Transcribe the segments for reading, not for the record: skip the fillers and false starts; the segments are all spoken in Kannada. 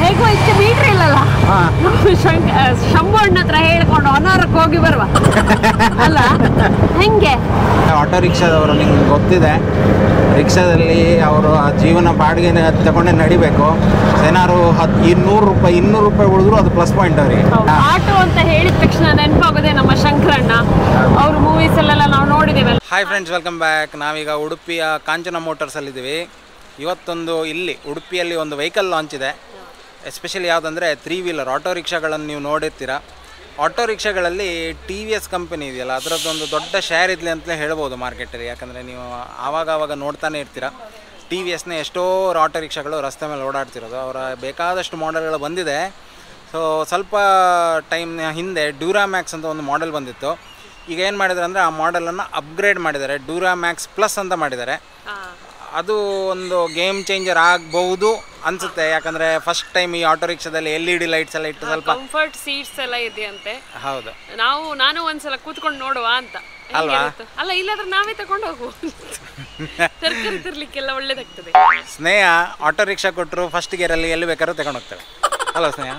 ಹೇಗೋ ಇಷ್ಟು ಮೀಟ್ರ್ ಇಲ್ಲಲ್ಲ, ಶಂಭು ಅಣ್ಣ ಹತ್ರ ಹೇಳ್ಕೊಂಡು ಅನಾರಕ್ಕೆ ಹೋಗಿ ಬರುವ ಅಲ್ಲ ಹೆಂಗೆ? ಆಟೋ ರಿಕ್ಷಾದವರು ನಿಮ್ಗೆ ಗೊತ್ತಿದೆ, ರಿಕ್ಷಾದಲ್ಲಿ ಅವರು ಆ ಜೀವನ ಬಾಡಿಗೆ ತಗೊಂಡೆ ನಡಿಬೇಕು. ಏನಾದ್ರು 200 ರೂಪಾಯಿ ಉಳಿದ್ರು ಅದು ಪ್ಲಸ್ ಪಾಯಿಂಟ್ ಅವರಿಗೆ. ಆಟೋ ಅಂತ ಹೇಳಿದ ತಕ್ಷಣ ನೆನಪಾಗೋದೇ ನಮ್ಮ ಶಂಕರಣ್ಣ ಅವ್ರ ಮೂವೀಸ್ ಅಲ್ಲೆಲ್ಲ ನಾವು ನೋಡಿದ್ದೇವೆ. Hi friends, welcome back. ನಾವೀಗ ಉಡುಪಿಯ ಕಾಂಚನ ಮೋಟರ್ಸಲ್ಲಿದ್ದೀವಿ. ಇವತ್ತೊಂದು ಇಲ್ಲಿ ಉಡುಪಿಯಲ್ಲಿ ಒಂದು ವೆಹಿಕಲ್ ಲಾಂಚ್ ಇದೆ. ಎಸ್ಪೆಷಲಿ ಯಾವುದಂದರೆ 3 ವೀಲರ್ ಆಟೋ ರಿಕ್ಷಾಗಳನ್ನು ನೀವು ನೋಡಿರ್ತೀರ. ಆಟೋ ರಿಕ್ಷಾಗಳಲ್ಲಿ TVS ಕಂಪನಿ ಇದೆಯಲ್ಲ, ಅದರದ್ದೊಂದು ದೊಡ್ಡ ಶೇರ್ ಇರಲಿ ಅಂತಲೇ ಹೇಳ್ಬೋದು ಮಾರ್ಕೆಟಲ್ಲಿ. ಯಾಕಂದರೆ ನೀವು ಆವಾಗ ನೋಡ್ತಾನೆ ಇರ್ತೀರ TVSನ ಎಷ್ಟೋ ಆಟೋ ರಿಕ್ಷಾಗಳು ರಸ್ತೆ ಮೇಲೆ ಓಡಾಡ್ತಿರೋದು. ಅವರ ಬೇಕಾದಷ್ಟು ಮಾಡೆಲ್ಗಳು ಬಂದಿದೆ. ಸೊ ಸ್ವಲ್ಪ ಟೈಮ್ ಹಿಂದೆ ಡ್ಯೂರಾಮ್ಯಾಕ್ಸ್ ಅಂತ ಒಂದು ಮಾಡೆಲ್ ಬಂದಿತ್ತು. ಈಗ ಏನು ಮಾಡಿದ್ದಾರೆ ಅಂದರೆ ಆ ಮಾಡೆಲನ್ನು ಅಪ್ಗ್ರೇಡ್ ಮಾಡಿದ್ದಾರೆ, ಡ್ಯೂರಾಮ್ಯಾಕ್ಸ್ ಪ್ಲಸ್ ಅಂತ ಮಾಡಿದ್ದಾರೆ. ಅದು ಒಂದು ಗೇಮ್ ಚೇಂಜರ್ ಆಗಬಹುದು ಅನ್ಸುತ್ತೆ. ಯಾಕಂದರೆ ಫಸ್ಟ್ ಟೈಮ್ ಈ ಆಟೋ ರಿಕ್ಷಾದಲ್ಲಿ LED ಲೈಟ್ಸ್ ಎಲ್ಲ ಇಟ್ಟು ಸ್ವಲ್ಪ ಕಂಫರ್ಟ್ ಸೀಟ್ಸ್ ಎಲ್ಲ ಇದೆಯಂತೆ. ಹೌದು, ನಾನು ಒಂದ್ಸಲ ಕೂತ್ಕೊಂಡು ನೋಡುವ ಅಂತ ಅಲ್ವಾ? ಅಲ್ಲ, ಇಲ್ಲಾದ್ರೆ ನಾವೇ ತಗೊಂಡು ಹೋಗುವ, ತರಕಾರಿ ತರ್ಲಿಕ್ಕೆಲ್ಲ ಒಳ್ಳೇದಾಗ್ತದೆ. ಸ್ನೇಹ ಆಟೋ ರಿಕ್ಷಾ ಕೊಟ್ಟರು ಫಸ್ಟ್ ಗೇರಲ್ಲಿ ಎಲ್ಲಿ ಬೇಕಾದ್ರೂ ತಗೊಂಡು ಹೋಗ್ತಾರೆ ಅಲ್ವಾ ಸ್ನೇಹ?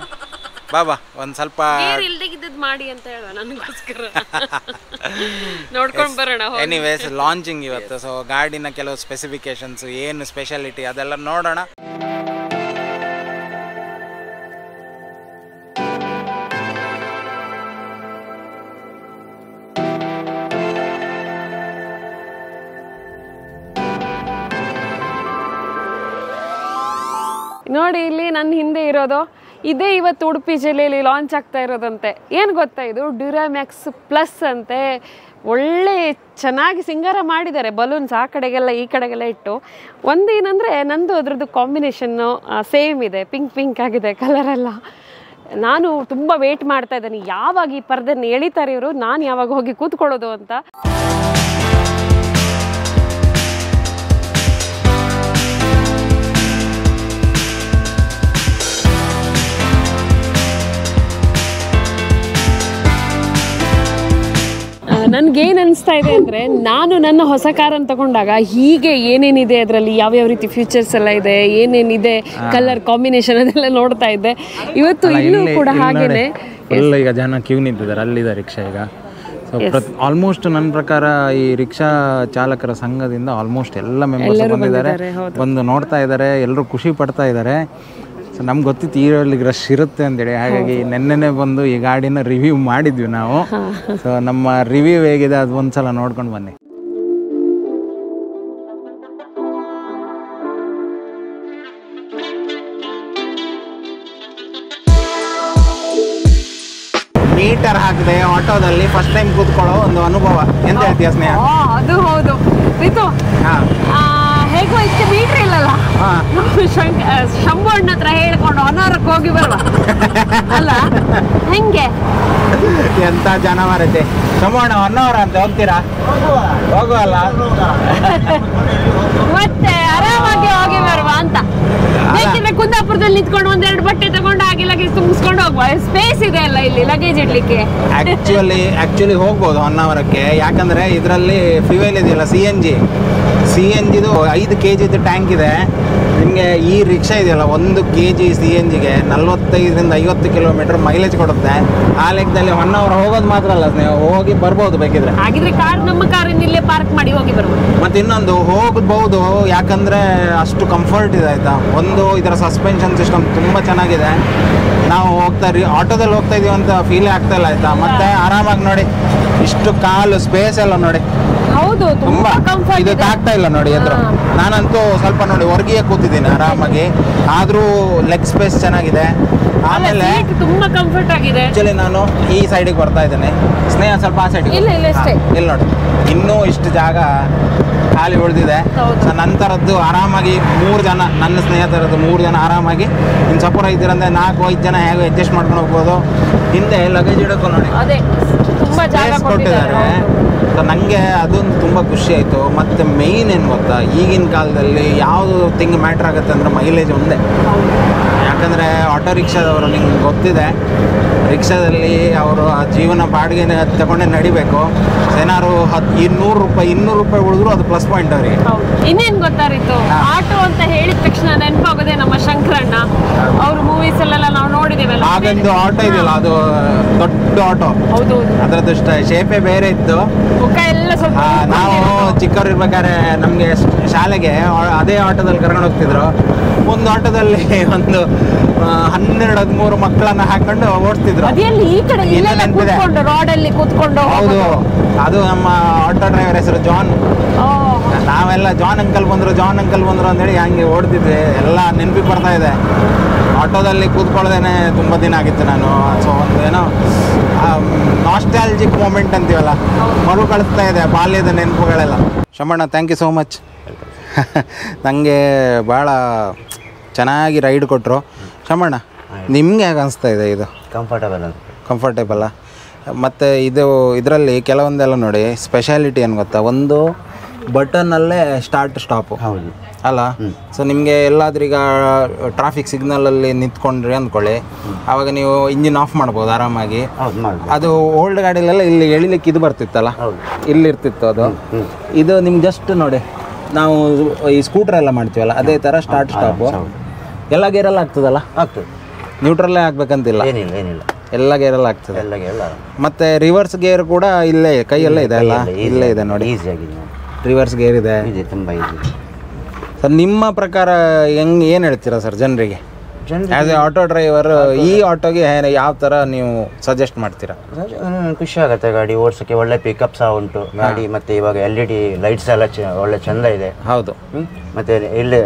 ಬಾಬಾ ಒಂದು ಸ್ವಲ್ಪ ಇಲ್ದಿದ್ದದ್ದು ಮಾಡಿ ಅಂತ ಹೇಳ ನನಗೋಸ್ಕರ ನೋಡ್ಕೊಂಡು ಬರೋಣ. ಎನಿವೇಸ್ ಲಾಂಚಿಂಗ್ ಇವತ್ತು. ಸೊ ಗಾಡಿನ ಕೆಲವು ಸ್ಪೆಸಿಫಿಕೇಶನ್ಸ್ ಏನು ಸ್ಪೆಷಾಲಿಟಿ ಅದೆಲ್ಲ ನೋಡೋಣ. ನೋಡಿ, ಇಲ್ಲಿ ನನ್ನ ಹಿಂದೆ ಇರೋದು ಇದೇ ಇವತ್ತು ಉಡುಪಿ ಜಿಲ್ಲೆಯಲ್ಲಿ ಲಾಂಚ್ ಆಗ್ತಾ ಇರೋದಂತೆ. ಏನು ಗೊತ್ತಾ, ಇದು ಡ್ಯೂರಾಮ್ಯಾಕ್ಸ್ ಪ್ಲಸ್ ಅಂತೆ. ಒಳ್ಳೆ ಚೆನ್ನಾಗಿ ಸಿಂಗಾರ ಮಾಡಿದ್ದಾರೆ, ಬಲೂನ್ಸ್ ಆ ಕಡೆಗೆಲ್ಲ ಈ ಕಡೆಗೆಲ್ಲ ಇಟ್ಟು. ಒಂದೇನಂದರೆ ನಂದು ಅದ್ರದ್ದು ಕಾಂಬಿನೇಷನ್ನು ಸೇಮ್ ಇದೆ, ಪಿಂಕ್ ಆಗಿದೆ ಕಲರೆಲ್ಲ. ನಾನು ತುಂಬ ವೇಟ್ ಮಾಡ್ತಾ ಇದ್ದೇನೆ, ಯಾವಾಗ ಈ ಪರ್ದೆಯನ್ನು ಎಳಿತಾರೆ ಇವರು, ನಾನು ಯಾವಾಗ ಹೋಗಿ ಕೂತ್ಕೊಳ್ಳೋದು ಅಂತ. ನನಗೇನು ಅನಿಸ್ತಾ ಇದೆ ಅಂದರೆ, ನಾನು ನನ್ನ ಹೊಸ ಕಾರನ್ನು ತಗೊಂಡಾಗ ಹೀಗೆ ಏನೇನಿದೆ ಅದರಲ್ಲಿ, ಯಾವ್ಯಾವ ರೀತಿ ಫ್ಯೂಚರ್ಸ್ ಎಲ್ಲ ಇದೆ, ಏನೇನಿದೆ ಕಲರ್ ಕಾಂಬಿನೇಷನ್ ಅದೆಲ್ಲ ನೋಡ್ತಾ ಇದ್ದೆ. ಇವತ್ತು ಇಲ್ಲೂ ಕೂಡ ಹಾಗೇನೆ ಈಗ ಜನ ಕ್ಯೂ ನಿಂತಿದ್ದಾರೆ, ಅಲ್ಲಿದೆ ರಿಕ್ಷಾ ಈಗ. ಸೊ ಆಲ್ಮೋಸ್ಟ್ ನನ್ನ ಪ್ರಕಾರ ಈ ರಿಕ್ಷಾ ಚಾಲಕರ ಸಂಘದಿಂದ ಆಲ್ಮೋಸ್ಟ್ ಎಲ್ಲ ಮೆಂಬರ್ಸ್ ಬಂದಿದ್ದಾರೆ, ಬಂದು ನೋಡ್ತಾ ಇದ್ದಾರೆ, ಎಲ್ಲರೂ ಖುಷಿ ಪಡ್ತಾ ಇದ್ದಾರೆ. ಸೊ ನಮ್ಗೆ ಗೊತ್ತಿತ್ತು ಈರಲ್ಲಿ ರಶ್ ಇರುತ್ತೆ ಅಂತೇಳಿ, ಹಾಗಾಗಿ ನೆನ್ನೆನೆ ಬಂದು ಈ ಗಾಡಿನ ರಿವ್ಯೂ ಮಾಡಿದ್ವಿ ನಾವು. ಸೊ ನಮ್ಮ ರಿವ್ಯೂ ಹೇಗಿದೆ ಅದು ಒಂದ್ಸಲ ನೋಡ್ಕೊಂಡು ಬನ್ನಿ. ಮೀಟರ್ ಹಾಕಿದೆ ಆಟೋದಲ್ಲಿ ಫಸ್ಟ್ ಟೈಮ್ ಕೂತ್ಕೊಳ್ಳೋ ಒಂದು ಅನುಭವ. ಎಂತ ಹೇಳ್ತೀಯ ಸ್ನೇಹ? ಅದು ಹೌದು. ಹೇಗೋ ಇಷ್ಟು ಮೀಟ್ರ್ ಇಲ್ಲಲ್ಲ, ಶಂಭು ಅಣ್ಣ ಹತ್ರ ಹೇಳ್ಕೊಂಡು ಅನಾರಕ್ಕೆ ಹೋಗಿ ಬರುವ ಅಲ್ಲ ಹೆಂಗೆ? ಎಂತ ಜನ ಮಾರೈತೆ. ಶಂಭು ಅಣ್ಣ 1 hour ಅಂತ ಹೋಗ್ತೀರಾ? ಹೋಗುವಲ್ಲ, ಮತ್ತೆ ಆರಾಮಾಗಿ ಹೋಗಿ ಬರುವ ಅಂತ. ಬೇಕಿದ್ರೆ ಕುಂದಾಪುರದಲ್ಲಿ ನಿಂತ್ಕೊಂಡು 1-2 ಬಟ್ಟೆ ತಗೊಂಡು ಹಾಗೆ ಲಗೇಜ್ ತುಂಬಿಸ್ಕೊಂಡು ಹೋಗುವ, ಸ್ಪೇಸ್ ಇದೆ ಅಲ್ಲ ಇಲ್ಲಿ ಲಗೇಜ್ ಇಡ್ಲಿಕ್ಕೆ. ಆಕ್ಚುಲಿ ಹೋಗ್ಬೋದು 1 hourಕ್ಕೆ. ಯಾಕಂದ್ರೆ ಇದರಲ್ಲಿ ಫ್ಯೂಯಲ್ ಇದೆಯಲ್ಲ, CNGದು 5 kg ಟ್ಯಾಂಕ್ ಇದೆ. ನಿಮಗೆ ಈ ರಿಕ್ಷಾ ಇದೆಯಲ್ಲ 1 kg CNGಗೆ 45-50 ಕಿಲೋಮೀಟರ್ ಮೈಲೇಜ್ ಕೊಡುತ್ತೆ. ಆ ಲೆಕ್ಕದಲ್ಲಿ 1 hour ಹೋಗೋದು ಮಾತ್ರ ಅಲ್ಲ, ನೀವು ಹೋಗಿ ಬರ್ಬೋದು ಬೇಕಿದ್ರೆ. ಹಾಗಿದ್ರೆ ನಮ್ಮ ಕಾರನ್ನ ಇಲ್ಲೇ ಪಾರ್ಕ್ ಮಾಡಿ ಹೋಗಿ ಬರ್ಬೋದು. ಮತ್ತೆ ಇನ್ನೊಂದು ಹೋಗ್ಬಹುದು, ಯಾಕಂದ್ರೆ ಅಷ್ಟು ಕಂಫರ್ಟ್ ಇದೆ ಆಯ್ತಾ. ಒಂದು ಇದರ ಸಸ್ಪೆನ್ಷನ್ ಸಿಸ್ಟಮ್ ತುಂಬಾ ಚೆನ್ನಾಗಿದೆ. ನಾವು ಆಟೋದಲ್ಲಿ ಹೋಗ್ತಾ ಇದೀವಿ ಅಂತ ಫೀಲ್ ಆಗ್ತಾ ಇಲ್ಲ ಆಯ್ತಾ. ಮತ್ತೆ ಆರಾಮಾಗಿ ನೋಡಿ, ಇಷ್ಟು ಕಾಲು ಸ್ಪೇಸ್ ಎಲ್ಲ ನೋಡಿ, ಹೌದು ತುಂಬಾ ಇದು ಆಗ್ತಾ ಇಲ್ಲ ನೋಡಿ ಎದುರು. ನಾನಂತೂ ಸ್ವಲ್ಪ ನೋಡಿ ಹೊರಗೆ ಕೂತಿದ್ದೀನಿ ಆರಾಮಾಗಿ, ಆದ್ರೂ ಲೆಗ್ ಸ್ಪೇಸ್ ಚೆನ್ನಾಗಿದೆ. ಆಮೇಲೆ ತುಂಬಾ ಕಂಫರ್ಟ್ ಆಗಿದೆ. ಆಕ್ಚುಲಿ ನಾನು ಈ ಸೈಡಿಗೆ ಬರ್ತಾ ಇದ್ದೇನೆ, ಸ್ನೇಹ ಸ್ವಲ್ಪ ಆ ಸೈಡಿಗೆ. ಇಲ್ಲಿ ನೋಡಿ, ಇನ್ನೂ ಇಷ್ಟು ಜಾಗ ಖಾಲಿ ಉಳಿದಿದೆ. ನಂತರದ್ದು ಆರಾಮಾಗಿ 3 ಜನ, ನನ್ನ ಸ್ನೇಹಿತರದ್ದು 3 ಜನ ಆರಾಮಾಗಿ ಇನ್ನು ಸಪೋರ ಇದ್ದೀರಂದ್ರೆ 4-5 ಜನ ಹೇಗೆ ಅಡ್ಜಸ್ಟ್ ಮಾಡ್ಕೊಂಡು ಹೋಗ್ಬೋದು. ಹಿಂದೆ ಲಗೇಜ್ ಇಡೋಕ್ಕೂ ನೋಡಿ ಕೊಟ್ಟಿದ್ದಾರೆ. ಸೊ ನನಗೆ ಅದೊಂದು ತುಂಬ ಖುಷಿ ಆಯಿತು. ಮತ್ತು ಮೇಯ್ನ್ ಏನು ಗೊತ್ತಾ, ಈಗಿನ ಕಾಲದಲ್ಲಿ ಯಾವುದು ಥಿಂಗ್ ಮ್ಯಾಟ್ರ್ ಆಗುತ್ತೆ ಅಂದರೆ ಮೈಲೇಜ್ ಒಂದೇ. ಯಾಕಂದರೆ ಆಟೋ ರಿಕ್ಷಾದವರು ನಿಮ್ಗೆ ಗೊತ್ತಿದೆ, ರಿಕ್ಷಾದಲ್ಲಿ ಅವರು ಆ ಜೀವನ ಬಾಡಿಗೆ ತಗೊಂಡೆ ನಡಿಬೇಕು. ಏನಾದ್ರು 200 ರೂಪಾಯಿ ಉಳಿದ್ರು ಅದು ಪ್ಲಸ್ ಪಾಯಿಂಟ್ ಅವರಿಗೆ. ಇನ್ನೇನು ಗೊತ್ತಾರಿತ್ತು, ಆಟೋ ಅಂತ ಹೇಳಿದ ತಕ್ಷಣ ನೆನಪಾಗೋದೇ ನಮ್ಮ ಶಂಕರಣ್ಣ ಮೂವೀಸಲ್ಲೆಲ್ಲ ನಾವು ನೋಡಿದ್ದೇವಲ್ಲ. ಹಾಗೊಂದು ಆಟೋ ಇದೆಯಲ್ಲ, ಅದು ದೊಡ್ಡ ಆಟೋ, ಹೌದು ಅದರದ್ದು ಶೇಪೇ ಬೇರೆ ಇತ್ತು. ಮುಖ ಎಲ್ಲ ಸ್ವಲ್ಪ ನಾವು ಚಿಕ್ಕವ್ರು ಇರ್ಬೇಕಾದ್ರೆ ನಮಗೆ ಶಾಲೆಗೆ ಅದೇ ಆಟೋದಲ್ಲಿ ಕರ್ಕೊಂಡು ಹೋಗ್ತಿದ್ರು. ಒಂದು ಆಟೋದಲ್ಲಿ ಒಂದು 12-13 ಮಕ್ಕಳನ್ನ ಹಾಕೊಂಡು ಓಡಿಸ್ತಿದ್ರು. ಅದೆಲ್ಲಿ ಈ ಕಡೆ ಇಲ್ಲೆಲ್ಲ ಕೂತ್ಕೊಂಡು ರೋಡಲ್ಲಿ ಕೂತ್ಕೊಂಡು. ಹೌದು, ಅದು ನಮ್ಮ ಆಟೋ ಡ್ರೈವರ್ ಹೆಸರು ಜಾನ್. ನಾವೆಲ್ಲ ಜಾನ್ ಅಂಕಲ್ ಬಂದ್ರು ಅಂತೇಳಿ ಹಂಗೆ ಓಡ್ತಿದ್ವಿ. ಎಲ್ಲ ನೆನಪಿಗೆ ಬರ್ತಾ ಇದೆ. ಆಟೋದಲ್ಲಿ ಕೂತ್ಕೊಳ್ಳೋದೇನೆ ತುಂಬ ದಿನ ಆಗಿತ್ತು ನಾನು. ಸೊ ಒಂದು ಏನೋ ನಾಸ್ಟಾಲ್ಜಿಕ್ ಮೂಮೆಂಟ್ ಅಂತೀವಲ್ಲ, ಮರು ಕಳಿಸ್ತಾ ಇದೆ ಬಾಲ್ಯದ ನೆನಪುಗಳೆಲ್ಲ. Shamanna, thank you so much. ನನಗೆ ಭಾಳ ಚೆನ್ನಾಗಿ ರೈಡ್ ಕೊಟ್ಟರು. ಶಮಣ್ಣ, ನಿಮಗೆ ಹೇಗೆ ಅನಿಸ್ತಾ ಇದೆ ಇದು? ಕಂಫರ್ಟೇಬಲ್ಲ. ಮತ್ತು ಇದರಲ್ಲಿ ಕೆಲವೊಂದೆಲ್ಲ ನೋಡಿ ಸ್ಪೆಷಾಲಿಟಿ ಏನು ಗೊತ್ತಾ, ಒಂದು ಬಟನ್ನಲ್ಲೇ ಸ್ಟಾರ್ಟ್ ಸ್ಟಾಪು. ಹೌದು ಅಲ್ಲ. ಸೊ ನಿಮಗೆ ಎಲ್ಲಾದ್ರೂ ಈಗ ಟ್ರಾಫಿಕ್ ಸಿಗ್ನಲಲ್ಲಿ ನಿಂತ್ಕೊಂಡ್ರಿ ಅಂದ್ಕೊಳ್ಳಿ, ಆವಾಗ ನೀವು ಇಂಜಿನ್ ಆಫ್ ಮಾಡ್ಬೋದು ಆರಾಮಾಗಿ. ಅದು ಓಲ್ಡ್ ಗಾಡಿಲೆಲ್ಲ ಇಲ್ಲಿ ಎಳಿಲಿಕ್ಕೆ ಇದು ಬರ್ತಿತ್ತಲ್ಲ, ಇಲ್ಲಿರ್ತಿತ್ತು ಅದು. ಇದು ನಿಮ್ಗೆ ಜಸ್ಟ್ ನೋಡಿ, ನಾವು ಈ ಸ್ಕೂಟರ್ ಎಲ್ಲ ಮಾಡ್ತೀವಲ್ಲ ಅದೇ ಥರ ಸ್ಟಾರ್ಟ್ ಸ್ಟಾಪು. ಎಲ್ಲ ಗೇರೆಲ್ಲ ಆಗ್ತದಲ್ಲ? ಆಗ್ತದೆ. ನ್ಯೂಟ್ರಲ್ಲೇ ಆಗ್ಬೇಕಂತಿಲ್ಲ, ಎಲ್ಲ ಗೇರೆಲ್ಲ ಆಗ್ತದೆ. ಮತ್ತು ರಿವರ್ಸ್ ಗೇರ್ ಕೂಡ ಇಲ್ಲೇ ಕೈಯಲ್ಲೇ ಇದೆ ಅಲ್ಲ, ಇಲ್ಲೇ ಇದೆ ನೋಡಿ, ರಿವರ್ಸ್ ಗೇರ್ ಇದೆ. ತುಂಬ ಈಸಿ. ಸರ್, ನಿಮ್ಮ ಪ್ರಕಾರ ಏನು ಹೇಳ್ತೀರಾ ಸರ್ ಜನರಿಗೆ? ಆ್ಯಸ್ ಎ ಆಟೋ ಡ್ರೈವರ್ ಈ ಆಟೋಗೆ ಯಾವ ಥರ ನೀವು ಸಜೆಸ್ಟ್ ಮಾಡ್ತೀರಾ? ಖುಷಿ ಆಗುತ್ತೆ ಗಾಡಿ ಓಡಿಸೋಕ್ಕೆ. ಒಳ್ಳೆ ಪಿಕಪ್ ಸಹ ಉಂಟು ಗಾಡಿ. ಮತ್ತು ಇವಾಗ LED ಲೈಟ್ಸ್ ಎಲ್ಲ ಒಳ್ಳೆ ಚೆಂದ ಇದೆ. ಹೌದು. ಮತ್ತು ಇಲ್ಲಿ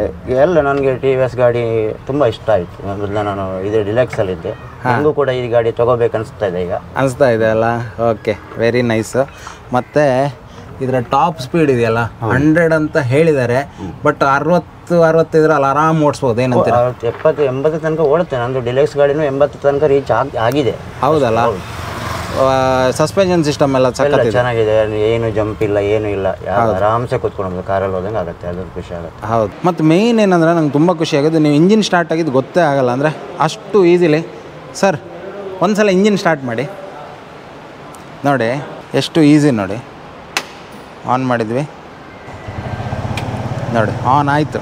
ಎಲ್ಲ ನನಗೆ TVS ಗಾಡಿ ತುಂಬ ಇಷ್ಟ ಆಯಿತು. ಮೊದಲು ನಾನು ಇದು ಡಿಲೆಕ್ಸಲ್ಲಿದ್ದೆ, ನನಗೂ ಕೂಡ ಈ ಗಾಡಿ ತೊಗೋಬೇಕು ಅನಿಸ್ತಾ ಇದೆ ಈಗ. ಅನಿಸ್ತಾ ಇದೆ ಅಲ್ಲ? Okay, very nice. ಮತ್ತು ಇದರ ಟಾಪ್ ಸ್ಪೀಡ್ ಇದೆಯಲ್ಲ 100 ಅಂತ ಹೇಳಿದ್ದಾರೆ, ಬಟ್ 60-65 ಆರಾಮ್ ಓಡಿಸ್ಬೋದು. ಏನಂತೀರ? 70-80 ತನಕ ಓಡುತ್ತೆ. ನಂದು ಡಿಲೆಕ್ಸ್ ಗಾಡಿನೂ 80 ತನಕ ರೀಚ್ ಆಗಿದೆ. ಹೌದಲ್ಲ? ಸಸ್ಪೆನ್ಷನ್ ಸಿಸ್ಟಮ್ ಎಲ್ಲ ಚೆನ್ನಾಗಿದೆ, ಏನು ಜಂಪ್ ಇಲ್ಲ, ಏನು ಇಲ್ಲ, ಆರಾಮ್ಸೆ ಕೂತ್ಕೊಂಡು ಕಾರಲ್ಲಿ ಹೋದಂಗೆ ಆಗುತ್ತೆ. ಅದು ಖುಷಿ ಆಗುತ್ತೆ. ಹೌದು. ಮತ್ತು ಮೇಯ್ನ್ ಏನಂದರೆ ನಂಗೆ ತುಂಬ ಖುಷಿ ಆಗೋದು, ನೀವು ಇಂಜಿನ್ ಸ್ಟಾರ್ಟ್ ಆಗಿದ್ದು ಗೊತ್ತೇ ಆಗಲ್ಲ, ಅಂದರೆ ಅಷ್ಟು ಈಸಿಲಿ. ಸರ್, ಒಂದ್ಸಲ ಇಂಜಿನ್ ಸ್ಟಾರ್ಟ್ ಮಾಡಿ ನೋಡಿ, ಎಷ್ಟು ಈಸಿ ನೋಡಿ. ಆನ್ ಮಾಡಿದ್ವಿ ನೋಡಿ, ಆನ್ ಆಯಿತು.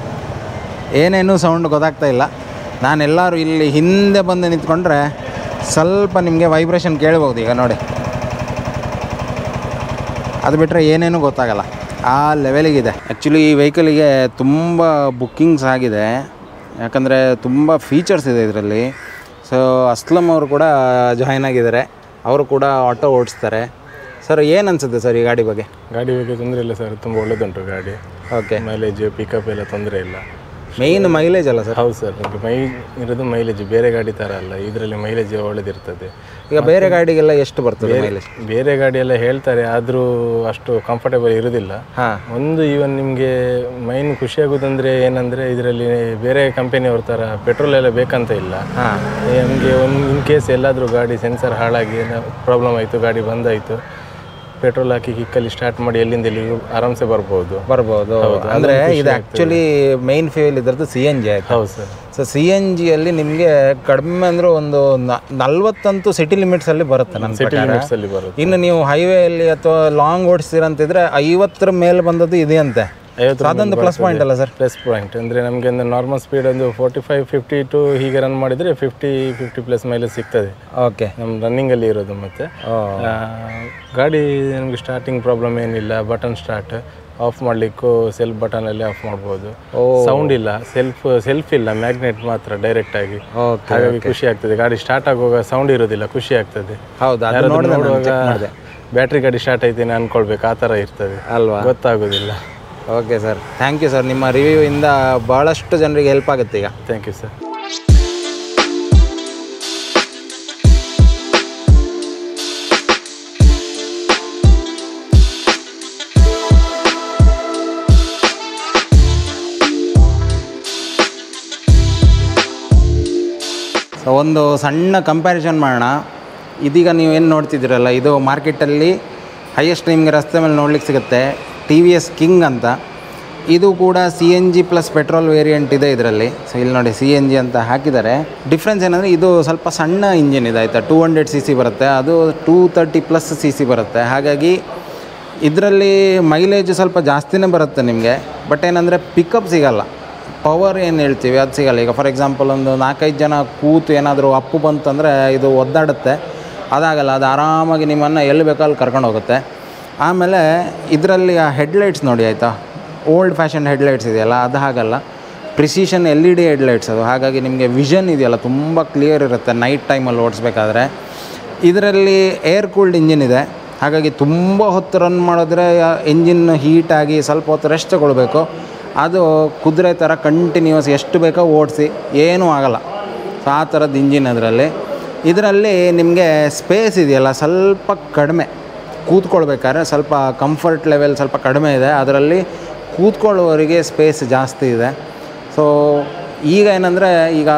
ಏನೇನು ಸೌಂಡ್ ಗೊತ್ತಾಗ್ತಾ ಇಲ್ಲ. ನಾನೆಲ್ಲರೂ ಇಲ್ಲಿ ಹಿಂದೆ ಬಂದು ನಿಂತ್ಕೊಂಡ್ರೆ ಸ್ವಲ್ಪ ನಿಮಗೆ ವೈಬ್ರೇಷನ್ ಕೇಳ್ಬೋದು. ಈಗ ನೋಡಿ, ಅದು ಬಿಟ್ಟರೆ ಏನೇನು ಗೊತ್ತಾಗಲ್ಲ, ಆ ಲೆವೆಲಿಗಿದೆ. ಆ್ಯಕ್ಚುಲಿ ಈ ವೆಹಿಕಲಿಗೆ ತುಂಬ ಬುಕ್ಕಿಂಗ್ಸ್ ಆಗಿದೆ, ಯಾಕಂದರೆ ತುಂಬ ಫೀಚರ್ಸ್ ಇದೆ ಇದರಲ್ಲಿ. ಸೊ ಅಸ್ಲಮ್ ಅವರು ಕೂಡ ಜಾಯ್ನ್ ಆಗಿದ್ದಾರೆ, ಅವರು ಕೂಡ ಆಟೋ ಓಡಿಸ್ತಾರೆ. ಸರ್, ಏನು ಅನಿಸುತ್ತೆ ಸರ್ ಈ ಗಾಡಿ ಬಗ್ಗೆ? ಗಾಡಿ ಬಗ್ಗೆ ತೊಂದರೆ ಇಲ್ಲ ಸರ್, ತುಂಬ ಒಳ್ಳೆದುಂಟು ಗಾಡಿ. ಓಕೆ. ಮೈಲೇಜ್ ಪಿಕಪ್ ಎಲ್ಲ ತೊಂದರೆ ಇಲ್ಲ. ಮೇಯ್ನ್ ಮೈಲೇಜ್ ಅಲ್ಲ ಸರ್? ಹೌದು ಸರ್, ಇರೋದು ಮೈಲೇಜ್ ಬೇರೆ ಗಾಡಿ ಥರ ಅಲ್ಲ, ಇದರಲ್ಲಿ ಮೈಲೇಜ್ ಒಳ್ಳೆದಿರ್ತದೆ. ಈಗ ಬೇರೆ ಗಾಡಿಗೆಲ್ಲ ಎಷ್ಟು ಬರ್ತದೆ ಮೈಲೇಜ್? ಬೇರೆ ಗಾಡಿ ಎಲ್ಲ ಹೇಳ್ತಾರೆ, ಆದರೂ ಅಷ್ಟು ಕಂಫರ್ಟೇಬಲ್ ಇರೋದಿಲ್ಲ. ಒಂದು ಈವನ್ ನಿಮಗೆ ಮೈನ್ ಖುಷಿಯಾಗೋದಂದರೆ ಏನಂದರೆ, ಇದರಲ್ಲಿ ಬೇರೆ ಕಂಪನಿಯವ್ರ ಥರ ಪೆಟ್ರೋಲ್ ಎಲ್ಲ ಬೇಕಂತ ಇಲ್ಲ. ನಮಗೆ ಇನ್ ಕೇಸ್ ಎಲ್ಲಾದರೂ ಗಾಡಿ ಸೆನ್ಸರ್ ಹಾಳಾಗಿ ಪ್ರಾಬ್ಲಮ್ ಆಯಿತು, ಗಾಡಿ ಬಂದಾಯಿತು, ಪೆಟ್ರೋಲ್ ಹಾಕಿ ಕಿಕ್ಕಲ್ಲಿ ಸ್ಟಾರ್ಟ್ ಮಾಡಿ ಎಲ್ಲಿಂದ ಎಲ್ಲಿ ಆರಾಮ್ಸೆ ಬರ್ಬೋದು. ಅಂದರೆ ಇದು ಆ್ಯಕ್ಚುಲಿ ಮೈನ್ ಫ್ಯೂಯಲ್ ಇದ್ರದ್ದು CNG ಆಯ್ತು. ಹೌದು ಸರ್. ಸೊ CNGಯಲ್ಲಿ ನಿಮಗೆ ಕಡಿಮೆ ಅಂದರೆ ಒಂದು 40 ಸಿಟಿ ಲಿಮಿಟ್ಸಲ್ಲಿ ಬರುತ್ತೆ ನನ್ನ ಸಿಟಿ ಲಿಮಿಟ್ಸಲ್ಲಿ ಬರುತ್ತೆ. ಇನ್ನು ನೀವು ಹೈವೇಯಲ್ಲಿ ಅಥವಾ ಲಾಂಗ್ ಓಡಿಸ್ತೀರಂತಿದ್ರೆ 50 ಮೇಲೆ ಬಂದದ್ದು ಇದೆ ಅಂತೆ. ಅದೊಂದು ಪ್ಲಸ್ ಪಾಯಿಂಟ್ ಅಲ್ಲ ಸರ್? ಪ್ಲಸ್ ಪಾಯಿಂಟ್ ಅಂದರೆ ನಮಗೆ ಒಂದು ನಾರ್ಮಲ್ ಸ್ಪೀಡ್ ಒಂದು 45-52 ಹೀಗೆ ರನ್ ಮಾಡಿದರೆ 50+ ಮೈಲೇಜ್ ಸಿಗ್ತದೆ. ಓಕೆ. ನಮ್ಮ ರನ್ನಿಂಗಲ್ಲಿ ಇರೋದು. ಮತ್ತು ಗಾಡಿ ನಮಗೆ ಸ್ಟಾರ್ಟಿಂಗ್ ಪ್ರಾಬ್ಲಮ್ ಏನಿಲ್ಲ. ಬಟನ್ ಸ್ಟಾರ್ಟ್ ಆಫ್ ಮಾಡಲಿಕ್ಕೂ ಸೆಲ್ಫ್ ಬಟನಲ್ಲಿ ಆಫ್ ಮಾಡ್ಬೋದು. ಸೌಂಡ್ ಇಲ್ಲ, ಸೆಲ್ಫ್ ಇಲ್ಲ, ಮ್ಯಾಗ್ನೆಟ್ ಮಾತ್ರ ಡೈರೆಕ್ಟ್ ಆಗಿ. ಹಾಗಾಗಿ ಖುಷಿ ಆಗ್ತದೆ. ಗಾಡಿ ಸ್ಟಾರ್ಟ್ ಆಗುವಾಗ ಸೌಂಡ್ ಇರೋದಿಲ್ಲ, ಖುಷಿ ಆಗ್ತದೆ. ಹೌದು. ಬ್ಯಾಟ್ರಿ ಗಾಡಿ ಸ್ಟಾರ್ಟ್ ಆಯ್ತೇನೆ ಅನ್ಕೊಳ್ಬೇಕು, ಆ ಥರ ಇರ್ತದೆ ಅಲ್ವಾ, ಗೊತ್ತಾಗೋದಿಲ್ಲ. Okay sir, thank you sir. ನಿಮ್ಮ ರಿವ್ಯೂ ಇಂದ ಭಾಳಷ್ಟು ಜನರಿಗೆ ಹೆಲ್ಪ್ ಆಗುತ್ತೆ ಈಗ. Thank you sir. ಸೊ ಒಂದು ಸಣ್ಣ ಕಂಪ್ಯಾರಿಸನ್ ಮಾಡೋಣ. ಇದೀಗ ನೀವು ಏನು ನೋಡ್ತಿದ್ದೀರಲ್ಲ, ಇದು ಮಾರ್ಕೆಟಲ್ಲಿ ಹೈಯೆಸ್ಟ್ ನಿಮಗೆ ರಸ್ತೆ ಮೇಲೆ ನೋಡ್ಲಿಕ್ಕೆ ಸಿಗುತ್ತೆ, TVS ಕಿಂಗ್ ಅಂತ. ಇದು ಕೂಡ CNG ಪ್ಲಸ್ ಪೆಟ್ರೋಲ್ ವೇರಿಯಂಟ್ ಇದೆ ಇದರಲ್ಲಿ. ಸೊ ಇಲ್ಲಿ ನೋಡಿ CNG ಅಂತ ಹಾಕಿದ್ದಾರೆ. ಡಿಫ್ರೆನ್ಸ್ ಏನಂದರೆ ಇದು ಸ್ವಲ್ಪ ಸಣ್ಣ ಇಂಜಿನ್ ಇದೆ ಆಯಿತಾ, 200 cc ಬರುತ್ತೆ, ಅದು 230+ cc ಬರುತ್ತೆ. ಹಾಗಾಗಿ ಇದರಲ್ಲಿ ಮೈಲೇಜ್ ಸ್ವಲ್ಪ ಜಾಸ್ತಿನೇ ಬರುತ್ತೆ ನಿಮಗೆ. ಬಟ್ ಏನಂದರೆ ಪಿಕಪ್ ಸಿಗಲ್ಲ. ಪವರ್ ಏನು ಹೇಳ್ತೀವಿ ಅದು ಸಿಗಲ್ಲ. ಈಗ ಫಾರ್ ಎಕ್ಸಾಂಪಲ್ ಒಂದು 4-5 ಜನ ಕೂತು ಏನಾದರೂ ಅಪ್ಪು ಬಂತಂದರೆ ಇದು ಒದ್ದಾಡುತ್ತೆ, ಅದಾಗಲ್ಲ. ಅದು ಆರಾಮಾಗಿ ನಿಮ್ಮನ್ನು ಎಲ್ಲಿ ಬೇಕೋ ಅಲ್ಲಿ ಕರ್ಕೊಂಡು ಹೋಗುತ್ತೆ. ಆಮೇಲೆ ಇದರಲ್ಲಿ ಆ ಹೆಡ್ಲೈಟ್ಸ್ ನೋಡಿ ಆಯಿತಾ, ಓಲ್ಡ್ ಫ್ಯಾಷನ್ ಹೆಡ್ಲೈಟ್ಸ್ ಇದೆಯಲ್ಲ, ಅದು ಹಾಗಲ್ಲ, ಪ್ರಿಸಿಷನ್ LED ಹೆಡ್ಲೈಟ್ಸ್ ಅದು. ಹಾಗಾಗಿ ನಿಮಗೆ ವಿಷನ್ ಇದೆಯಲ್ಲ ತುಂಬ ಕ್ಲಿಯರ್ ಇರುತ್ತೆ ನೈಟ್ ಟೈಮಲ್ಲಿ ಓಡಿಸ್ಬೇಕಾದ್ರೆ. ಇದರಲ್ಲಿ ಏರ್ ಕೂಲ್ಡ್ ಇಂಜಿನ್ ಇದೆ, ಹಾಗಾಗಿ ತುಂಬ ಹೊತ್ತು ರನ್ ಮಾಡಿದ್ರೆ ಇಂಜಿನ್ ಹೀಟಾಗಿ ಸ್ವಲ್ಪ ಹೊತ್ತು ರೆಸ್ಟ್ ತಗೊಳ್ಬೇಕು. ಅದು ಕುದುರೆ ಥರ ಕಂಟಿನ್ಯೂಸ್ ಎಷ್ಟು ಬೇಕೋ ಓಡಿಸಿ ಏನೂ ಆಗಲ್ಲ. ಸೊ ಆ ಥರದ್ದು ಇಂಜಿನ್ ಇದರಲ್ಲಿ ನಿಮಗೆ ಸ್ಪೇಸ್ ಇದೆಯಲ್ಲ ಸ್ವಲ್ಪ ಕಡಿಮೆ, ಕೂತ್ಕೊಳ್ಬೇಕಾದ್ರೆ ಸ್ವಲ್ಪ ಕಂಫರ್ಟ್ ಲೆವೆಲ್ ಸ್ವಲ್ಪ ಕಡಿಮೆ ಇದೆ. ಅದರಲ್ಲಿ ಕೂತ್ಕೊಳ್ಳುವವರಿಗೆ ಸ್ಪೇಸ್ ಜಾಸ್ತಿ ಇದೆ. ಸೊ ಈಗ ಏನಂದರೆ ಈಗ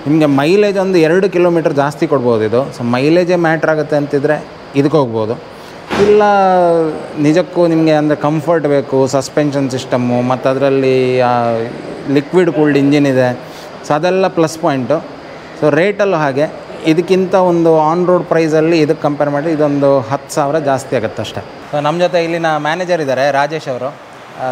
ನಿಮಗೆ ಮೈಲೇಜ್ ಒಂದು 2 ಕಿಲೋಮೀಟರ್ ಜಾಸ್ತಿ ಕೊಡ್ಬೋದು ಇದು. ಸೊ ಮೈಲೇಜೇ ಮ್ಯಾಟ್ರ್ ಆಗುತ್ತೆ ಅಂತಿದ್ರೆ ಇದಕ್ಕೆ ಹೋಗ್ಬೋದು. ಇಲ್ಲ ನಿಜಕ್ಕೂ ನಿಮಗೆ ಅಂದರೆ ಕಂಫರ್ಟ್ ಬೇಕು, ಸಸ್ಪೆನ್ಷನ್ ಸಿಸ್ಟಮ್ಮು ಮತ್ತು ಅದರಲ್ಲಿ ಲಿಕ್ವಿಡ್ ಕೂಲ್ಡ್ ಇಂಜಿನ್ ಇದೆ. ಸೊ ಅದೆಲ್ಲ ಪ್ಲಸ್ ಪಾಯಿಂಟು. ಸೊ ರೇಟಲ್ಲೂ ಹಾಗೆ, ಇದಕ್ಕಿಂತ ಒಂದು ಆನ್ ರೋಡ್ ಪ್ರೈಸಲ್ಲಿ ಇದಕ್ಕೆ ಕಂಪೇರ್ ಮಾಡಿ ಇದೊಂದು 10,000 ಜಾಸ್ತಿ ಆಗುತ್ತೆ ಅಷ್ಟೇ. ಸೊ ನಮ್ಮ ಜೊತೆ ಇಲ್ಲಿನ ಮ್ಯಾನೇಜರ್ ಇದ್ದಾರೆ ರಾಜೇಶ್ ಅವರು.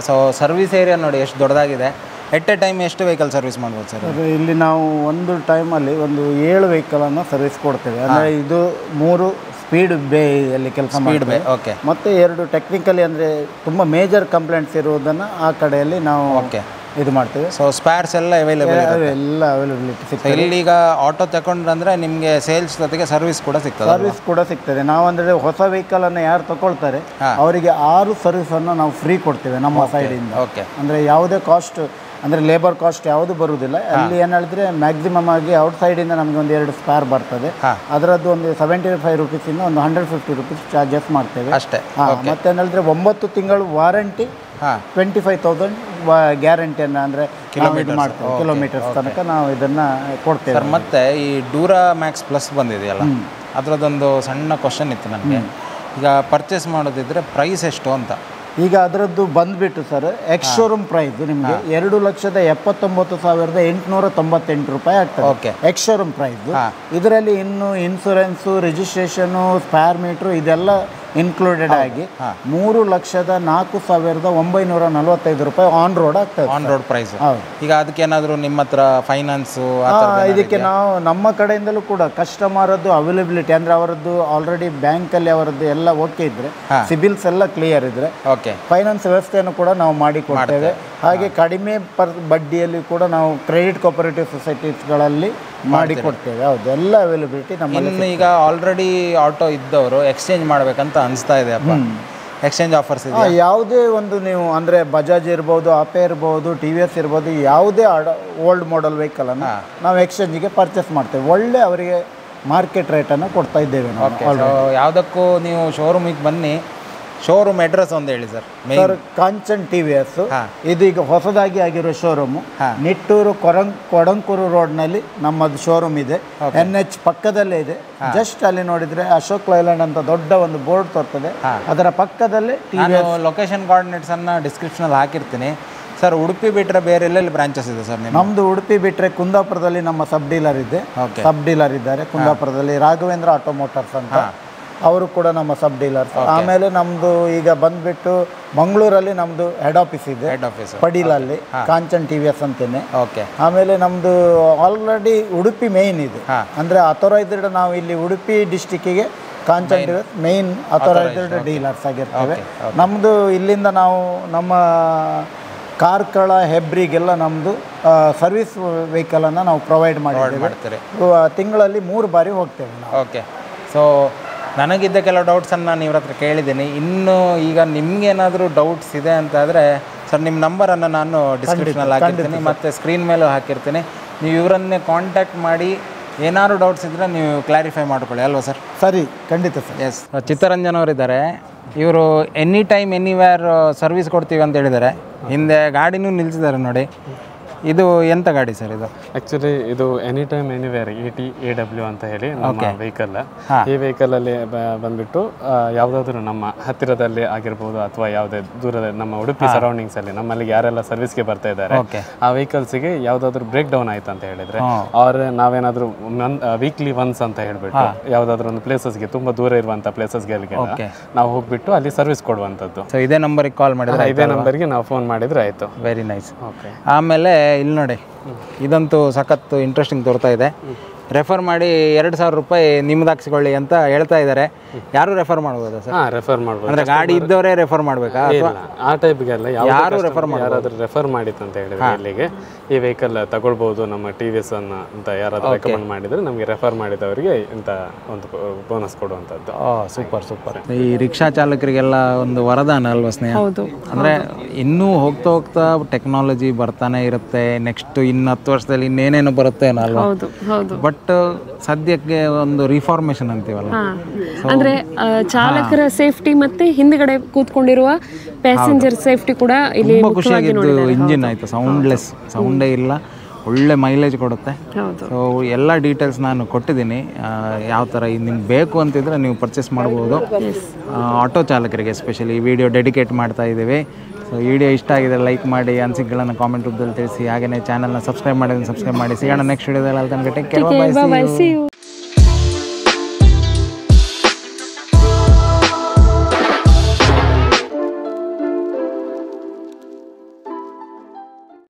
ಸೊ ಸರ್ವಿಸ್ ಏರಿಯಾ ನೋಡಿ ಎಷ್ಟು ದೊಡ್ಡದಾಗಿದೆ. ಎಟ್ ಎ ಟೈಮ್ ಎಷ್ಟು ವೆಹಿಕಲ್ ಸರ್ವಿಸ್ ಮಾಡ್ಬೋದು ಸರ್? ಇಲ್ಲಿ ನಾವು ಒಂದು ಟೈಮಲ್ಲಿ ಒಂದು 7 ವೆಹಿಕಲನ್ನು ಸರ್ವಿಸ್ ಕೊಡ್ತೇವೆ. ಅಂದರೆ ಇದು 3 ಸ್ಪೀಡ್ ಬೇಯಲ್ಲಿ ಕೆಲಸ ಸ್ಪೀಡ್ ಓಕೆ, ಮತ್ತು 2 ಟೆಕ್ನಿಕಲಿ ಅಂದರೆ ತುಂಬ ಮೇಜರ್ ಕಂಪ್ಲೇಂಟ್ಸ್ ಇರುವುದನ್ನು ಆ ಕಡೆಯಲ್ಲಿ ನಾವು ಇದು ಮಾಡ್ತೇವೆ. ಸೊ ಸ್ಪೇರ್ಸ್ ಎಲ್ಲ ಎಲ್ಲ ಅವೈಲಬಿಲಿಟಿ ಸಿಗ್ತದೆ. ಇಲ್ಲೀಗ ಆಟೋ ತಗೊಂಡ್ರೆ ನಿಮಗೆ ಸೇಲ್ಸ್ ಜೊತೆಗೆ ಸರ್ವಿಸ್ ಕೂಡ ಸಿಗ್ತದೆ. ನಾವು ಅಂದರೆ ಹೊಸ ವೆಹಿಕಲನ್ನು ಯಾರು ತಗೊಳ್ತಾರೆ ಅವರಿಗೆ 6 ಸರ್ವಿಸನ್ನು ನಾವು ಫ್ರೀ ಕೊಡ್ತೇವೆ ನಮ್ಮ ಸೈಡಿಂದ. ಓಕೆ, ಅಂದರೆ ಯಾವುದೇ ಕಾಸ್ಟ್ ಅಂದರೆ ಲೇಬರ್ ಕಾಸ್ಟ್ ಯಾವುದು ಬರುವುದಿಲ್ಲ. ಅಲ್ಲಿ ಏನು ಹೇಳಿದ್ರೆ ಮ್ಯಾಕ್ಸಿಮಮ್ ಆಗಿ ಔಟ್ ಸೈಡಿಂದ ನಮಗೆ ಒಂದು 2 ಸ್ಪೇರ್ ಬರ್ತದೆ. ಅದರದ್ದು ಒಂದು 75 ರುಪೀಸಿಂದ ಒಂದು 150 ರುಪೀಸ್ ಚಾರ್ಜಸ್ ಮಾಡ್ತೇವೆ ಅಷ್ಟೇ. ಮತ್ತೆ ಏನು ಹೇಳಿದ್ರೆ 9 ತಿಂಗಳು ವಾರಂಟಿ, 25,000 ಗ್ಯಾರಂಟಿಯನ್ನು ಅಂದರೆ ಇದು ಮಾಡ್ತೇವೆ. ಕಿಲೋಮೀಟರ್ಸ್ ತನಕ ನಾವು ಇದನ್ನು ಕೊಡ್ತೇವೆ ಸರ್. ಮತ್ತು ಈ ಡ್ಯೂರಾ ಮ್ಯಾಕ್ಸ್ ಪ್ಲಸ್ ಬಂದಿದೆಯಲ್ಲ, ಅದರದ್ದೊಂದು ಸಣ್ಣ ಕ್ವಶನ್ ಇತ್ತು ನನಗೆ. ಈಗ ಪರ್ಚೇಸ್ ಮಾಡೋದಿದ್ರೆ ಪ್ರೈಸ್ ಎಷ್ಟು ಅಂತ? ಈಗ ಅದರದ್ದು ಬಂದುಬಿಟ್ಟು ಸರ್ ಎಕ್ಸ್ ಶೋರೂಮ್ ಪ್ರೈಸ್ ನಿಮಗೆ 2,79,898 ರೂಪಾಯಿ ಆಗ್ತದೆ. Okay, ex showroom price. ಇದರಲ್ಲಿ ಇನ್ನು ಇನ್ಸೂರೆನ್ಸು, ರಿಜಿಸ್ಟ್ರೇಷನು, ಸ್ಪೇರ್ ಮೀಟ್ರು ಇದೆಲ್ಲ ಇನ್ಕ್ಲೂಡೆಡ್ ಆಗಿ 3,04,945 ರೂಪಾಯಿ ಆನ್ ರೋಡ್ ಆಗ್ತದೆ. On road price. ಈಗ ಅದಕ್ಕೇನಾದರೂ ನಿಮ್ಮ ಹತ್ರ ಫೈನಾನ್ಸು ಇದಕ್ಕೆ ನಾವು ನಮ್ಮ ಕಡೆಯಿಂದಲೂ ಕೂಡ ಕಸ್ಟಮರದ್ದು ಅವೈಲಬಿಲಿಟಿ ಅಂದರೆ ಅವರದ್ದು ಆಲ್ರೆಡಿ ಬ್ಯಾಂಕಲ್ಲಿ ಅವರದ್ದು ಎಲ್ಲ ಓಕೆ ಇದ್ದರೆ, ಸಿಬಿಲ್ಸ್ ಎಲ್ಲ ಕ್ಲಿಯರ್ ಇದ್ದರೆ ಫೈನಾನ್ಸ್ ವ್ಯವಸ್ಥೆಯನ್ನು ಕೂಡ ನಾವು ಮಾಡಿಕೊಡ್ತೇವೆ. ಹಾಗೆ ಕಡಿಮೆ ಬಡ್ಡಿಯಲ್ಲಿ ಕೂಡ ನಾವು ಕ್ರೆಡಿಟ್ ಕೋಪರೇಟಿವ್ ಸೊಸೈಟೀಸ್ಗಳಲ್ಲಿ ಮಾಡಿಕೊಡ್ತೇವೆ. ಹೌದು, ಎಲ್ಲ ಅವೈಲಬಿಲಿಟಿ ನಮ್ಮಲ್ಲಿ. ಈಗ ಆಲ್ರೆಡಿ ಆಟೋ ಇದ್ದವರು ಎಕ್ಸ್ಚೇಂಜ್ ಮಾಡಬೇಕಂತ ಅನಿಸ್ತಾ ಇದೆ ಅಪ್ಪ, ಎಕ್ಸ್ಚೇಂಜ್ ಆಫರ್ಸ್ ಇದೆ? ಯಾವುದೇ ಒಂದು ನೀವು ಅಂದರೆ ಬಜಾಜ್ ಇರ್ಬೋದು, ಆಪೆ ಇರ್ಬೋದು, TVS ಇರ್ಬೋದು, ಯಾವುದೇ ಓಲ್ಡ್ ಮಾಡೆಲ್ ವೆಹಿಕಲನ್ನು ನಾವು ಎಕ್ಸ್ಚೇಂಜಿಗೆ ಪರ್ಚೇಸ್ ಮಾಡ್ತೇವೆ. ಒಳ್ಳೆ ಅವರಿಗೆ ಮಾರ್ಕೆಟ್ ರೇಟನ್ನು ಕೊಡ್ತಾ ಇದ್ದೇವೆ ನಾವು. ಯಾವುದಕ್ಕೂ ನೀವು ಶೋರೂಮಿಗೆ ಬನ್ನಿ. ಶೋರೂಮ್ ಅಡ್ರೆಸ್ ಒಂದು ಹೇಳಿ ಸರ್. ಸರ್, ಕಾಂಚನ್ TVS ಇದು ಈಗ ಹೊಸದಾಗಿ ಆಗಿರೋ ಶೋರೂಮು. ನಿಟ್ಟೂರು ಕೊಡಂಕೂರು ರೋಡ್ನಲ್ಲಿ ನಮ್ಮದು ಶೋರೂಮ್ ಇದೆ. NH ಪಕ್ಕದಲ್ಲೇ ಇದೆ. ಜಸ್ಟ್ ಅಲ್ಲಿ ನೋಡಿದ್ರೆ ಅಶೋಕ್ ಲೈಲ್ಯಾಂಡ್ ಅಂತ ದೊಡ್ಡ ಒಂದು ಬೋರ್ಡ್ ತೋರ್ತದೆ. ಅದರ ಪಕ್ಕದಲ್ಲೇ ಲೊಕೇಶನ್ ಕೋಆರ್ಡಿನೇಟ್ಸ್ ಅನ್ನ ಡಿಸ್ಕ್ರಿಪ್ಷನ್ ಅಲ್ಲಿ ಹಾಕಿರ್ತೀನಿ ಸರ್. ಉಡುಪಿ ಬಿಟ್ಟರೆ ಬೇರೆ ಎಲ್ಲೆಲ್ಲಿ ಬ್ರಾಂಚಸ್ ಇದೆ ಸರ್? ನಮ್ಮದು ಉಡುಪಿ ಬಿಟ್ಟರೆ ಕುಂದಾಪುರದಲ್ಲಿ ನಮ್ಮ ಸಬ್ ಡೀಲರ್ ಇದೆ. ಸಬ್ ಡೀಲರ್ ಇದ್ದಾರೆ ಕುಂದಾಪುರದಲ್ಲಿ, ರಾಘವೇಂದ್ರ ಆಟೋಮೋಟರ್ಸ್ ಅಂತ, ಅವರು ಕೂಡ ನಮ್ಮ ಸಬ್ ಡೀಲರ್ಸ್. ಆಮೇಲೆ ನಮ್ಮದು ಈಗ ಬಂದುಬಿಟ್ಟು ಮಂಗಳೂರಲ್ಲಿ ನಮ್ಮದು ಹೆಡ್ ಆಫೀಸ್ ಇದೆ, ಪಡೀಲಲ್ಲಿ ಕಾಂಚನ್ TVS ಅಂತೇನೆ. ಆಮೇಲೆ ನಮ್ಮದು ಆಲ್ರೆಡಿ ಉಡುಪಿ ಮೇಯ್ನ್ ಇದೆ, ಅಂದರೆ ಅಥರೈಸ್ಡ್. ನಾವು ಇಲ್ಲಿ ಉಡುಪಿ ಡಿಸ್ಟಿಕ್ಕಿಗೆ Kanchan TVS main authorized dealers ಆಗಿರ್ತೇವೆ. ನಮ್ಮದು ಇಲ್ಲಿಂದ ನಾವು ನಮ್ಮ ಕಾರ್ಕಳ, ಹೆಬ್ರಿಗೆಲ್ಲ ನಮ್ಮದು ಸರ್ವಿಸ್ ವೆಹಿಕಲನ್ನು ನಾವು ಪ್ರೊವೈಡ್ ಮಾಡಿದ್ದೇವೆ. ತಿಂಗಳಲ್ಲಿ 3 ಬಾರಿ ಹೋಗ್ತೇವೆ ನಾವು. ಓಕೆ, ಸೊ ನನಗಿದ್ದ ಕೆಲವು ಡೌಟ್ಸನ್ನು ನಾನು ಇವ್ರ ಹತ್ರ ಕೇಳಿದ್ದೀನಿ. ಇನ್ನು ಈಗ ನಿಮ್ಗೇನಾದರೂ ಡೌಟ್ಸ್ ಇದೆ ಅಂತಾದರೆ ಸರ್, ನಿಮ್ಮ ನಂಬರನ್ನು ನಾನು ಡಿಸ್ಕ್ರಿಪ್ಷನಲ್ಲಿ ಹಾಕಿರ್ತೀನಿ ಮತ್ತು ಸ್ಕ್ರೀನ್ ಮೇಲೂ ಹಾಕಿರ್ತೀನಿ. ನೀವು ಇವರನ್ನೇ ಕಾಂಟ್ಯಾಕ್ಟ್ ಮಾಡಿ ಏನಾದ್ರು ಡೌಟ್ಸ್ ಇದ್ದರೆ ನೀವು ಕ್ಲಾರಿಫೈ ಮಾಡ್ಕೊಳ್ಳಿ ಅಲ್ವಾ ಸರ್? ಸರಿ, ಖಂಡಿತ ಸರ್. ಎಸ್, ಚಿತ್ತರಂಜನ್ ಅವರಿದ್ದಾರೆ. ಇವರು ಎನಿ ಟೈಮ್ ಎನಿವೇರ್ ಸರ್ವಿಸ್ ಕೊಡ್ತೀವಿ ಅಂತ ಹೇಳಿದ್ದಾರೆ. ಹಿಂದೆ ಗಾಡಿನೂ ನಿಲ್ಲಿಸಿದ್ದಾರೆ ನೋಡಿ. ಇದು ಎಂಥ ಗಾಡಿ ಸರ್ ಇದು? ಆ್ಯಕ್ಚುಲಿ ಇದು ಎನಿ ಟೈಮ್ ಎನಿವೇರ್ ETAW ಅಂತ ಹೇಳಿ ನಮ್ಮ ವೆಹಿಕಲ್. ಈ ವೆಹಿಕಲಲ್ಲಿ ಬಂದುಬಿಟ್ಟು ಯಾವುದಾದ್ರೂ ನಮ್ಮ ಹತ್ತಿರದಲ್ಲಿ ಆಗಿರ್ಬೋದು ಅಥವಾ ಯಾವುದೇ ದೂರದ ನಮ್ಮ ಉಡುಪಿ ಸರೌಂಡಿಂಗ್ಸಲ್ಲಿ ನಮ್ಮಲ್ಲಿಗೆ ಯಾರೆಲ್ಲ ಸರ್ವಿಸ್ಗೆ ಬರ್ತಾ ಇದ್ದಾರೆ ಆ ವೆಹಿಕಲ್ಸಿಗೆ ಯಾವುದಾದ್ರೂ ಬ್ರೇಕ್ ಡೌನ್ ಆಯಿತು ಅಂತ ಹೇಳಿದರೆ ಅವ್ರ ನಾವೇನಾದರೂ ವೀಕ್ಲಿ ಒನ್ಸ್ ಅಂತ ಹೇಳಿಬಿಟ್ಟು ಯಾವುದಾದ್ರೂ ಒಂದು ಪ್ಲೇಸಸ್ಗೆ ತುಂಬ ದೂರ ಇರುವಂಥ ಪ್ಲೇಸಸ್ಗಳಿಗೆ ನಾವು ಹೋಗ್ಬಿಟ್ಟು ಅಲ್ಲಿ ಸರ್ವಿಸ್ ಕೊಡುವಂಥದ್ದು. ಸೊ ಇದೇ ನಂಬರಿಗೆ ಕಾಲ್ ಮಾಡಿದ್ರೆ, ಇದೇ ನಂಬರ್ಗೆ ನಾವು ಫೋನ್ ಮಾಡಿದರೆ ಆಯಿತು. Very nice. ಓಕೆ, ಆಮೇಲೆ ಇಲ್ಲಿ ನೋಡಿ, ಇದಂತೂ ಸಖತ್ತು ಇಂಟ್ರೆಸ್ಟಿಂಗ್ ತೋರ್ತಾ ಇದೆ. ರೆಫರ್ ಮಾಡಿ 2,000 ರೂಪಾಯಿ ನಿಮ್ದು ಹಾಕ್ಸ್ಕೊಳ್ಳಿ ಅಂತ ಹೇಳ್ತಾ ಇದ್ದಾರೆ. ಯಾರು ರೆಫರ್ ಮಾಡ್ಬೋದಾ ಸರ್? ರೆಫರ್ ಮಾಡ್ಬೋದು. ಅಂದರೆ ಗಾಡಿ ಇದ್ದವರೇ ರೆಫರ್ ಮಾಡಬೇಕಾ ಅಥವಾ ಆ ಟೈಪ್ಗೆಲ್ಲ ಯಾರು ರೆಫರ್ ಮಾಡಿ ಯಾರಾದರೂ ರೆಫರ್ ಮಾಡಿತ್ತು ಅಂತ ಹೇಳಿದ್ರೆ ಇಲ್ಲಿಗೆ ಈ ವೆಹಿಕಲ್ ತಗೊಳ್ಬೋದು ನಮ್ಮ TVS ಅನ್ನ ಅಂತ ಯಾರಾದರೂ ರೆಕಮೆಂಡ್ ಮಾಡಿದರೆ ನಮಗೆ ರೆಫರ್ ಮಾಡಿದವರಿಗೆ ಇಂಥ ಒಂದು ಬೋನಸ್ ಕೊಡುವಂಥದ್ದು. Super super. ಈ ರಿಕ್ಷಾ ಚಾಲಕರಿಗೆಲ್ಲ ಒಂದು ವರದಾನ ಅಲ್ವಾ ಸ್ನೇಹ? ಹೌದು. ಅಂದರೆ ಇನ್ನೂ ಹೋಗ್ತಾ ಹೋಗ್ತಾ ಟೆಕ್ನಾಲಜಿ ಬರ್ತಾನೆ ಇರುತ್ತೆ. ನೆಕ್ಸ್ಟ್ ಇನ್ನು 10 ವರ್ಷದಲ್ಲಿ ಇನ್ನೇನೇನು ಬರುತ್ತೆ ಅಲ್ವಾ? ಹೌದು ಹೌದು. ಬಟ್ ಸದ್ಯಕ್ಕೆ ಒಂದು ರಿಫಾರ್ಮೇಷನ್ ಅಂತೀವಲ್ಲ, ಅಂದ್ರೆ ಚಾಲಕರ ಸೇಫ್ಟಿ ಮತ್ತೆ ಹಿಂದ್ಗಡೆ ಕೂತ್ಕೊಂಡಿರುವ ಪ್ಯಾಸೆಂಜರ್ ಸೇಫ್ಟಿ ಕೂಡ ಇಲ್ಲಿ ತುಂಬ ಖುಷಿಯಾಗಿದ್ದು. ಇಂಜಿನ್ ಆಯಿತು, ಸೌಂಡ್ಲೆಸ್, ಸೌಂಡೇ ಇಲ್ಲ, ಒಳ್ಳೆ ಮೈಲೇಜ್ ಕೊಡುತ್ತೆ. ಸೊ ಎಲ್ಲ ಡೀಟೇಲ್ಸ್ ನಾನು ಕೊಟ್ಟಿದ್ದೀನಿ. ಯಾವ ಥರ ನಿಮ್ಗೆ ಬೇಕು ಅಂತಿದ್ರೆ ನೀವು ಪರ್ಚೇಸ್ ಮಾಡ್ಬೋದು. ಆಟೋ ಚಾಲಕರಿಗೆ ಎಸ್ಪೆಷಲಿ ಈ ವಿಡಿಯೋ ಡೆಡಿಕೇಟ್ ಮಾಡ್ತಾ ಇದ್ದೀವಿ. ಸೊ ವಿಡಿಯೋ ಇಷ್ಟ ಆಗಿದೆ ಲೈಕ್ ಮಾಡಿ, ಅನಿಸಿಕೆಗಳನ್ನು ಕಾಮೆಂಟ್ ರೂಪದಲ್ಲಿ ತಿಳಿಸಿ. ಹಾಗೆಯೇ ಚಾನಲ್ನ ಸಬ್ಸ್ಕ್ರೈಬ್ ಮಾಡಿ. ಸಿಗೋಣ ನೆಕ್ಸ್ಟ್ ವಿಡಿಯೋದಲ್ಲಿ. ಅಲ್ಲಿ ತನಕ take care, bye, see you.